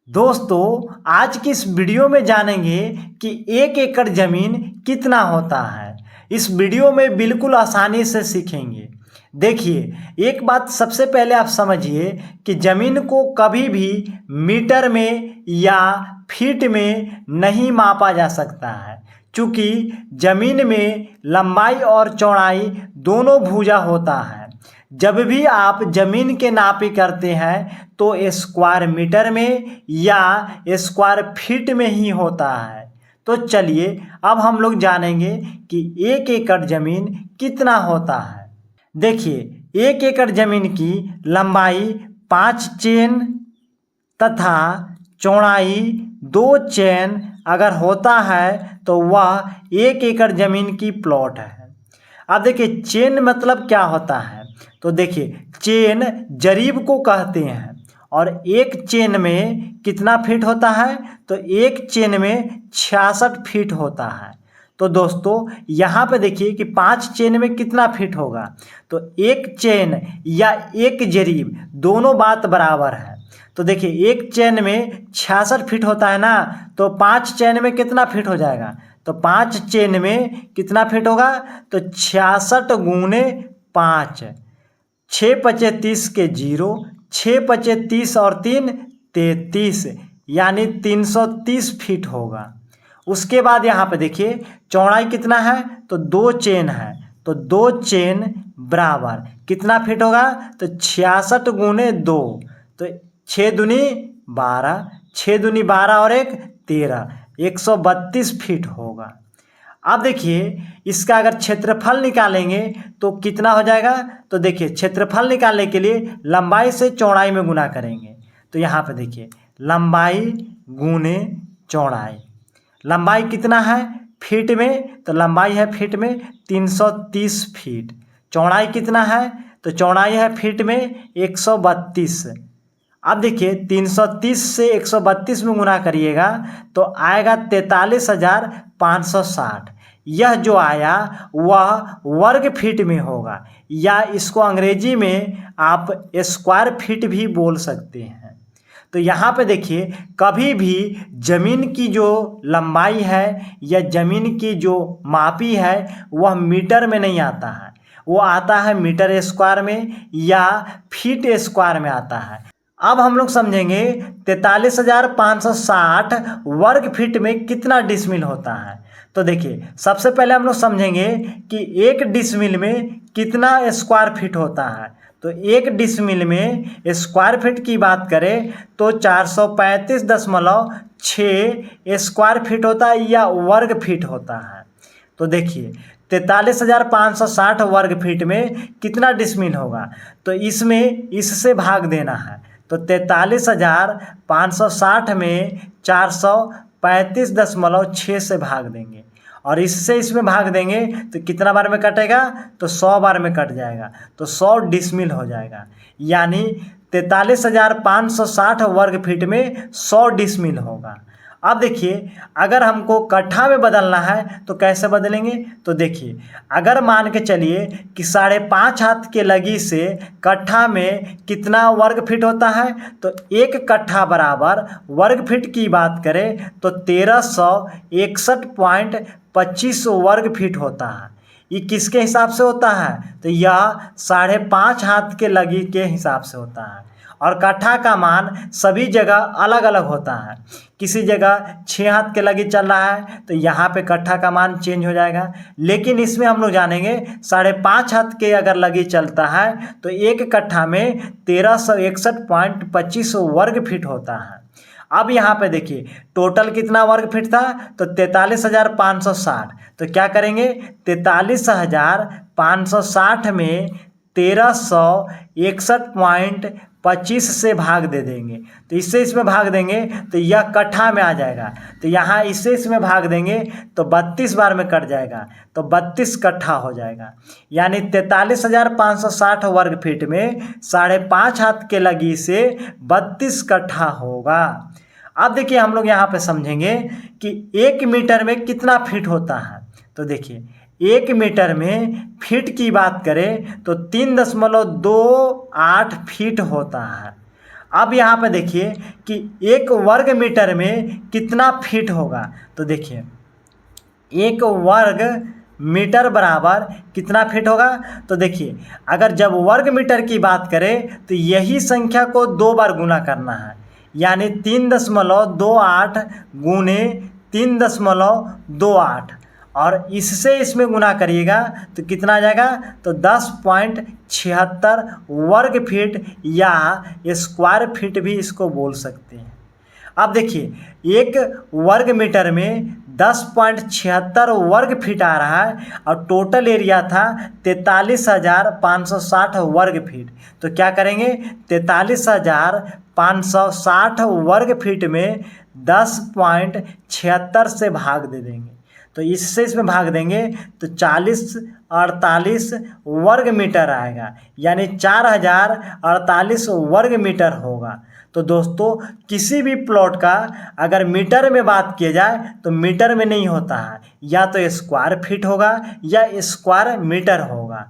दोस्तों आज की इस वीडियो में जानेंगे कि 1 एकड़ ज़मीन कितना होता है। इस वीडियो में बिल्कुल आसानी से सीखेंगे। देखिए, एक बात सबसे पहले आप समझिए कि ज़मीन को कभी भी मीटर में या फीट में नहीं मापा जा सकता है, क्योंकि ज़मीन में लंबाई और चौड़ाई दोनों भुजा होता है। जब भी आप ज़मीन के नापी करते हैं तो स्क्वायर मीटर में या स्क्वायर फीट में ही होता है। तो चलिए अब हम लोग जानेंगे कि 1 एकड़ ज़मीन कितना होता है। देखिए, 1 एकड़ ज़मीन की लंबाई 5 चेन तथा चौड़ाई 2 चेन अगर होता है तो वह 1 एकड़ ज़मीन की प्लॉट है। अब देखिए, चेन मतलब क्या होता है। तो देखिए, चेन जरीब को कहते हैं और एक चेन में कितना फीट होता है, तो एक चेन में 66 फीट होता है। तो दोस्तों यहाँ पे देखिए कि 5 चेन में कितना फीट होगा, तो एक चेन या एक जरीब दोनों बात बराबर है। तो देखिए, एक चेन में 66 फीट होता है ना, तो 5 चेन में कितना फीट हो जाएगा, तो 5 चेन में कितना फीट होगा, तो 66 गुने 5, 6 पचे 30 के 0, 6 पचे 30 और 3 33, यानी 330 फीट होगा। उसके बाद यहाँ पे देखिए चौड़ाई कितना है, तो 2 चेन है, तो 2 चेन बराबर कितना फीट होगा, तो 66 गुने 2, तो 6 दूनी 12, 6 दूनी 12 और 1 13, 132 फीट होगा। अब देखिए, इसका अगर क्षेत्रफल निकालेंगे तो कितना हो जाएगा, तो देखिए क्षेत्रफल निकालने के लिए लंबाई से चौड़ाई में गुना करेंगे। तो यहाँ पे देखिए लंबाई गुने चौड़ाई, लंबाई कितना है फीट में, तो लंबाई है फीट में 330 फीट, चौड़ाई कितना है, तो चौड़ाई है फीट में 132। अब देखिए 330 से 132 में गुना करिएगा तो आएगा 43,560। यह जो आया वह वर्ग फीट में होगा, या इसको अंग्रेजी में आप स्क्वायर फीट भी बोल सकते हैं। तो यहाँ पे देखिए, कभी भी ज़मीन की जो लंबाई है या ज़मीन की जो मापी है वह मीटर में नहीं आता है, वो आता है मीटर स्क्वायर में या फीट स्क्वायर में आता है। अब हम लोग समझेंगे 43,560 वर्ग फीट में कितना डिसमिल होता है। तो देखिए, सबसे पहले हम लोग समझेंगे कि एक डिसमिल में कितना स्क्वायर फीट होता है। तो एक डिसमिल में स्क्वायर फीट की बात करें तो 435.6 स्क्वायर फीट होता है या वर्ग फीट होता है। तो देखिए 43,560 वर्ग फीट में कितना डिसमिल होगा, तो इसमें इससे भाग देना है। तो 43,560 में 435.6 से भाग देंगे और इससे इसमें भाग देंगे तो कितना बार में कटेगा, तो 100 बार में कट जाएगा, तो 100 डिसमिल हो जाएगा। यानी 43,560 वर्ग फीट में 100 डिसमिल होगा। अब देखिए, अगर हमको कट्ठा में बदलना है तो कैसे बदलेंगे, तो देखिए अगर मान के चलिए कि 5.5 हाथ के लगी से कट्ठा में कितना वर्ग फीट होता है, तो 1 कट्ठा बराबर वर्ग फीट की बात करें तो 1361.25 वर्ग फीट होता है। ये किसके हिसाब से होता है, तो यह 5.5 हाथ के लगी के हिसाब से होता है। और कट्ठा का मान सभी जगह अलग अलग होता है, किसी जगह 6 हाथ के लगी चल रहा है तो यहाँ पे कट्ठा का मान चेंज हो जाएगा। लेकिन इसमें हम लोग जानेंगे 5.5 हाथ के अगर लगी चलता है तो 1 कट्ठा में 1361.25 वर्ग फीट होता है। अब यहाँ पे देखिए टोटल कितना वर्ग फीट था, तो 43,560। तो क्या करेंगे, 43,560 में 1361.25 से भाग दे देंगे, तो इससे इसमें भाग देंगे तो यह कट्ठा में आ जाएगा। तो यहाँ इससे इसमें भाग देंगे तो 32 बार में कट जाएगा, तो 32 कट्ठा हो जाएगा। यानी 43,560 वर्ग फीट में 5.5 हाथ के लगी से 32 कट्ठा होगा। अब देखिए हम लोग यहाँ पे समझेंगे कि 1 मीटर में कितना फीट होता है। तो देखिए 1 मीटर में फीट की बात करें तो 3.28 फीट होता है। अब यहाँ पे देखिए कि 1 वर्ग मीटर में कितना फीट होगा। तो देखिए 1 वर्ग मीटर बराबर कितना फीट होगा। तो देखिए अगर जब वर्ग मीटर की बात करें तो यही संख्या को 2 बार गुना करना है, यानी 3.28 गुने 3.28 और इससे इसमें गुना करिएगा तो कितना आ जाएगा। तो 10.76 वर्ग फीट या स्क्वायर फीट भी इसको बोल सकते हैं। अब देखिए 1 वर्ग मीटर में 10.76 वर्ग फीट आ रहा है और टोटल एरिया था 43,560 वर्ग फीट। तो क्या करेंगे, 43,560 वर्ग फीट में 10.76 से भाग दे देंगे। तो इससे इसमें भाग देंगे तो 48 वर्ग मीटर आएगा, यानी 4048 वर्ग मीटर होगा। तो दोस्तों किसी भी प्लॉट का अगर मीटर में बात किया जाए तो मीटर में नहीं होता है, या तो स्क्वायर फीट होगा या स्क्वायर मीटर होगा।